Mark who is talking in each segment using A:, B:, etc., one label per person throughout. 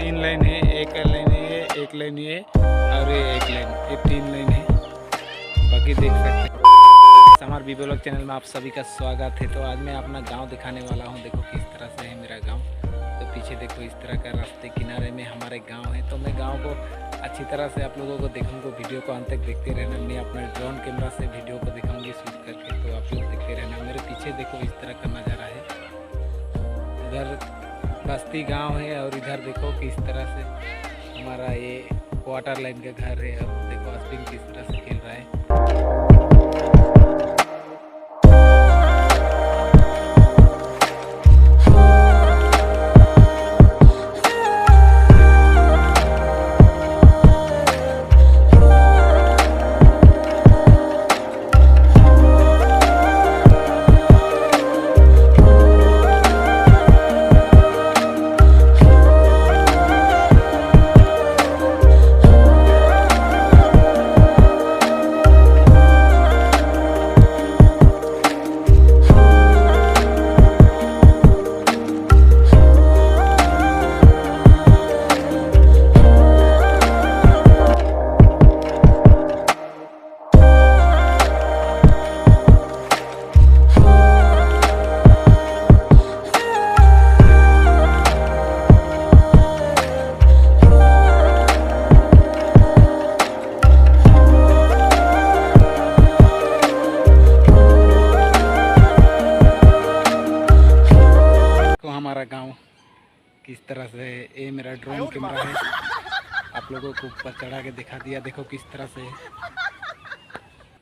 A: तीन लाइन है, एक लाइन है, एक लाइन है और ये एक लाइन, ये तीन लाइन है। बाकी देख सकते हैं। हमारे बी ब्लॉग चैनल में आप सभी का स्वागत है। तो आज मैं अपना गांव दिखाने वाला हूं। देखो किस तरह से है मेरा गांव। तो पीछे देखो इस तरह का रास्ते किनारे में हमारे गांव है। तो मैं गांव को अच्छी तरह से आप लोगों को दिखाऊंगा। वीडियो को अंत तक देखते रहना। मैं अपने ड्रोन कैमरा से वीडियो को दिखाऊंगी शूट करके, तो आप लोग देखते रहना। मेरे पीछे देखो इस तरह का नज़ारा है। इधर बस्ती गाँव है और इधर देखो किस तरह से हमारा ये वाटर लाइन का घर है। और देखो अश्विन किस तरह से खेल रहा है। हमारा गांव किस तरह से है। ये मेरा ड्रोन कैमरा है। आप लोगों को ऊपर चढ़ा के दिखा दिया। देखो किस तरह से है।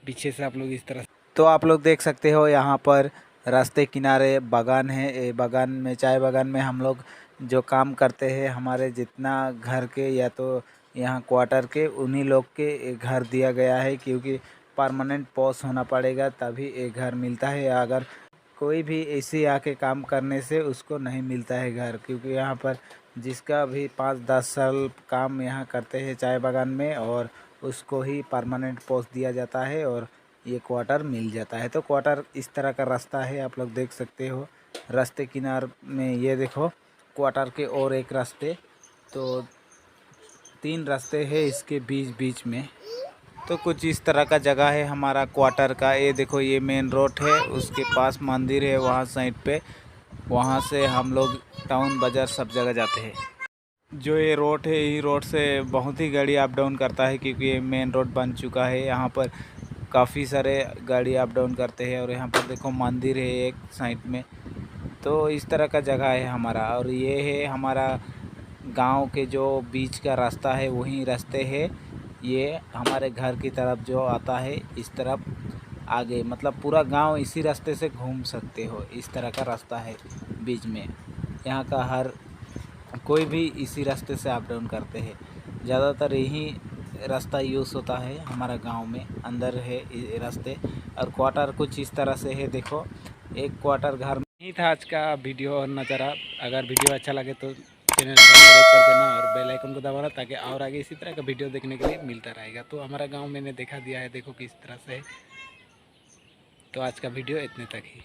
A: पीछे से आप लोग इस तरह से। तो आप लोग देख सकते हो यहाँ पर रास्ते किनारे बागान है। ये बागान में, चाय बागान में हम लोग जो काम करते हैं, हमारे जितना घर के या तो यहाँ क्वार्टर के उन्हीं लोग के घर दिया गया है, क्योंकि परमानेंट पोस्ट होना पड़ेगा तभी एक घर मिलता है। अगर कोई भी ऐसे आके काम करने से उसको नहीं मिलता है घर, क्योंकि यहाँ पर जिसका भी 5-10 साल काम यहाँ करते हैं चाय बागान में, और उसको ही परमानेंट पोस्ट दिया जाता है और ये क्वार्टर मिल जाता है। तो क्वार्टर इस तरह का रास्ता है, आप लोग देख सकते हो। रास्ते किनार में ये देखो क्वार्टर के और एक रास्ते, तो 3 रास्ते हैं इसके बीच बीच में। तो कुछ इस तरह का जगह है हमारा क्वार्टर का। ये देखो ये मेन रोड है, उसके पास मंदिर है वहाँ साइड पे। वहाँ से हम लोग टाउन बाज़ार सब जगह जाते हैं। जो ये रोड है, यही रोड से बहुत ही गाड़ी अप डाउन करता है, क्योंकि ये मेन रोड बन चुका है। यहाँ पर काफ़ी सारे गाड़ी अप डाउन करते हैं। और यहाँ पर देखो मंदिर है एक साइड में। तो इस तरह का जगह है हमारा। और ये है हमारा गांव के जो बीच का रास्ता है, वही रास्ते है ये हमारे घर की तरफ जो आता है। इस तरफ आगे मतलब पूरा गांव इसी रास्ते से घूम सकते हो। इस तरह का रास्ता है बीच में। यहाँ का हर कोई भी इसी रास्ते से अप डाउन करते हैं। ज़्यादातर यही रास्ता यूज़ होता है हमारा गांव में। अंदर है रास्ते। और क्वार्टर कुछ इस तरह से है। देखो एक क्वार्टर घर में ही था आज का वीडियो और नज़ारा। अगर वीडियो अच्छा लगे तो चैनल सब्सक्राइब कर देना और बेल आइकन को दबाना, ताकि और आगे इसी तरह का वीडियो देखने के लिए मिलता रहेगा। तो हमारा गांव मैंने देखा दिया है, देखो किस तरह से है। तो आज का वीडियो इतने तक ही।